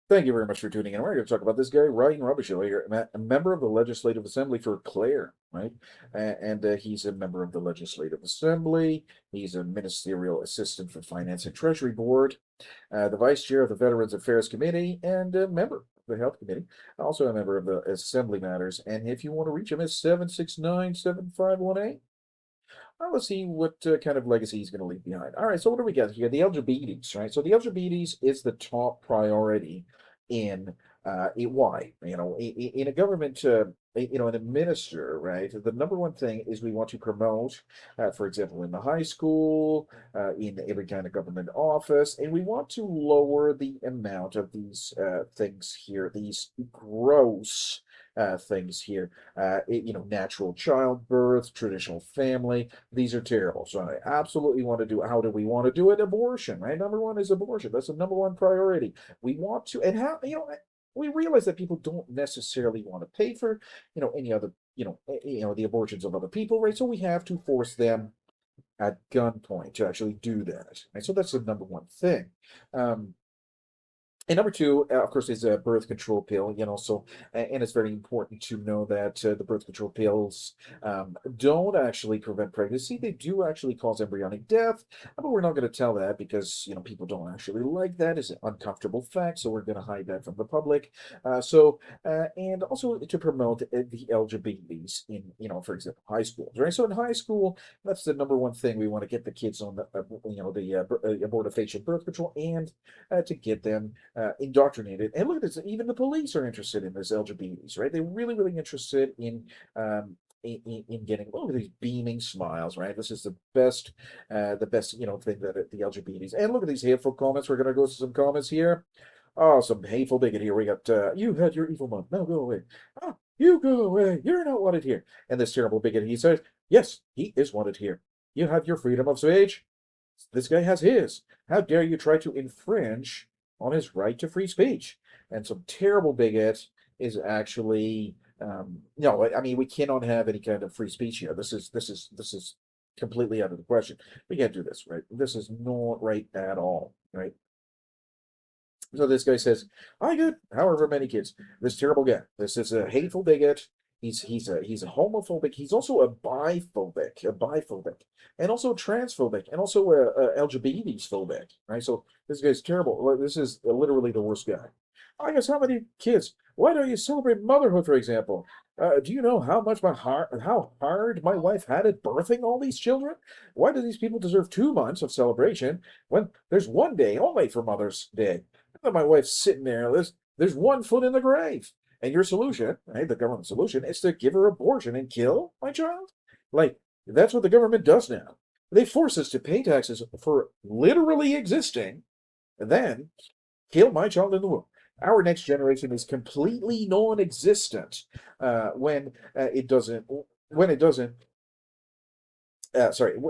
Thank you very much for tuning in. We're going to talk about this guy, Ryan Robicheau, here, a member of the Legislative Assembly for Clare, right? And he's a member of the Legislative Assembly. He's a ministerial assistant for Finance and Treasury Board, the vice chair of the Veterans Affairs Committee, and a member of the Health Committee. Also a member of the Assembly Matters. And if you want to reach him, it's 769-7518. Well, let's see what kind of legacy he's going to leave behind. All right, so what do we got here? The LGBTs, right? So the LGBTs is the top priority in why? In a government, in a minister, right? The number one thing is we want to promote, for example, in the high school, in every kind of government office, and we want to lower the amount of these things here, these gross things here. Natural childbirth, traditional family. These are terrible. So I absolutely want to do. How do we want to do it? Abortion, right? Number one is abortion. That's the number one priority. We want to, and how we realize that people don't necessarily want to pay for, any other, the abortions of other people, right? So we have to force them at gunpoint to actually do that. Right? So that's the number one thing. And number two, of course, is a birth control pill, so, and it's very important to know that the birth control pills don't actually prevent pregnancy. They do actually cause embryonic death, but we're not going to tell that because, people don't actually like that. It's an uncomfortable fact, so we're going to hide that from the public. And also to promote the LGBTs in, for example, high schools, right? So in high school, that's the number one thing we want to get the kids on the, abortifacient birth control and to get them indoctrinated. And look at this, even the police are interested in this LGBTs, right? They're really, really interested in getting, look at these beaming smiles, right? This is the best, thing that the LGBTs. And look at these hateful comments. We're gonna go to some comments here. Oh, some hateful bigot here. We got you had your evil month. Now go away. Ah, you go away. You're not wanted here. And this terrible bigot, he says, yes, he is wanted here. You have your freedom of speech. This guy has his. How dare you try to infringe on his right to free speech? And some terrible bigot is actually no. I mean, we cannot have any kind of free speech here. This is completely out of the question. We can't do this, right? This is not right at all, right? So this guy says, I got however many kids. This terrible guy. This is a hateful bigot. He's a homophobic. He's also a biphobic, and also transphobic, and also a LGBTs phobic. Right. So this guy's terrible. This is literally the worst guy. I guess how many kids? Why don't you celebrate motherhood, for example? Do you know how hard my wife had it birthing all these children? Why do these people deserve 2 months of celebration when there's one day only for Mother's Day? And my wife's sitting there. There's one foot in the grave. And your solution, right, the government solution, is to give her abortion and kill my child? Like, that's what the government does now. They force us to pay taxes for literally existing, and then kill my child in the womb. Our next generation is completely non-existent when it doesn't. When it doesn't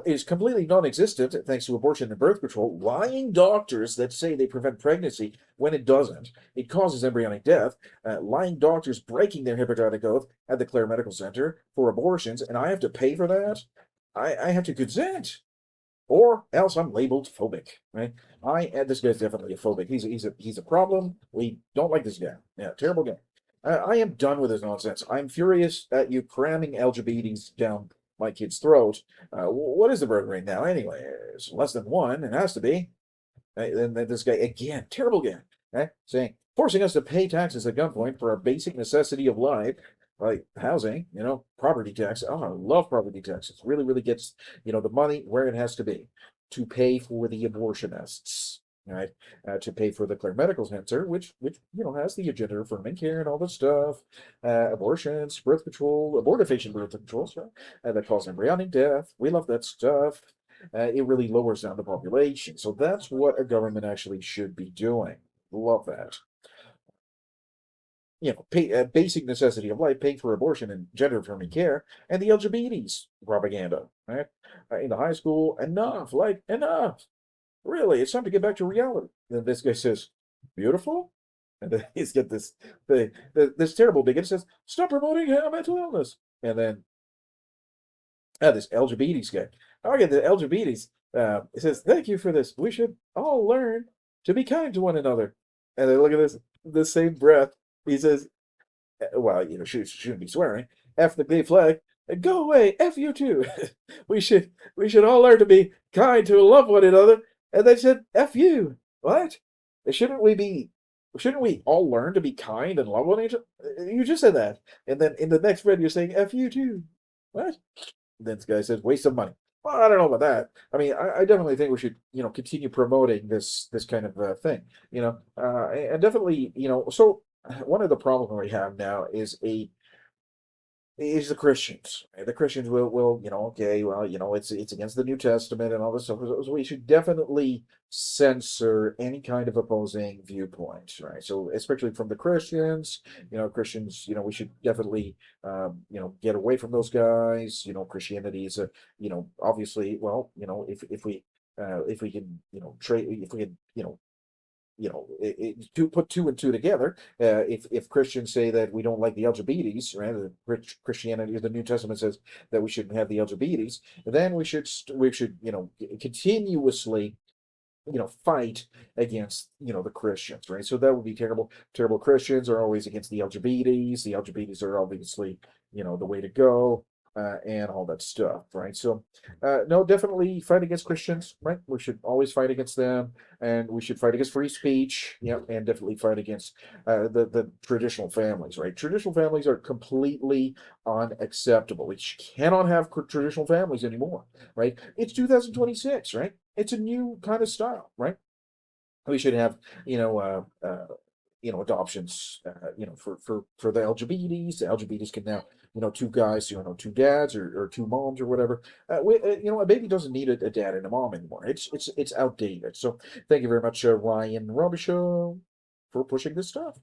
is completely non-existent thanks to abortion and birth control, lying doctors that say they prevent pregnancy when it doesn't. It causes embryonic death, lying doctors breaking their Hippocratic oath at the Clare Medical Center for abortions, and I have to pay for that? I have to consent, or else I'm labeled phobic, right? This guy's definitely a phobic. He's a problem. We don't like this guy. Yeah, terrible guy. I am done with this nonsense. I'm furious at you cramming LGBTs down my kid's throat. What is the birth rate now anyway? It's less than one. It has to be. Then this guy again, terrible guy, saying forcing us to pay taxes at gunpoint for our basic necessity of life, like housing, property tax. Oh, I love property taxes. Really, really gets the money where it has to be to pay for the abortionists. Right, to pay for the Clare Medical Center, which has the agenda for affirming care and all this stuff, abortions, birth control, abortifacient birth control, right? That cause embryonic death. We love that stuff. It really lowers down the population, so that's what a government actually should be doing. Love that. Pay, basic necessity of life, paying for abortion and gender affirming care, and the LGBTs propaganda, right? In the high school, enough, like enough. Really, it's time to get back to reality. And this guy says, beautiful. And then he's got this terrible bigot says, stop promoting mental illness. And then this LGBTs guy. I get the LGBTs. It says, thank you for this. We should all learn to be kind to one another. And then look at this. the same breath, he says, well, shouldn't be swearing. F the gay flag. Go away. F you too. We should all learn to be kind, to love one another. And they said, F you. What? Shouldn't we be? Shouldn't we all learn to be kind and love one another? You just said that, and then in the next breath you're saying F you too. What? Then this guy says, waste of money. Well, I don't know about that. I mean, I definitely think we should, continue promoting this kind of thing, and definitely, so one of the problems we have now is the Christians. Right? The Christians will, okay, well, it's against the New Testament and all this stuff. So we should definitely censor any kind of opposing viewpoint, right? So especially from the Christians, Christians, we should definitely, get away from those guys. Christianity is obviously, well, if we can, trade, if we can, to put two and two together. If Christians say that we don't like the LGBTs, right? Christianity, the New Testament says that we shouldn't have the LGBTs. Then we should continuously fight against the Christians, right? So that would be terrible. Terrible Christians are always against the LGBTs. The LGBTs are obviously the way to go. And all that stuff, right? So, no, definitely fight against Christians, right? We should always fight against them, and we should fight against free speech, yeah, and definitely fight against the traditional families, right? Traditional families are completely unacceptable. We cannot have traditional families anymore, right? It's 2026, right? It's a new kind of style, right? We should have, adoptions, for the LGBTs. The LGBTs can now, two guys, two dads or two moms or whatever. A baby doesn't need a dad and a mom anymore. It's outdated. So thank you very much, Ryan Robicheau, for pushing this stuff.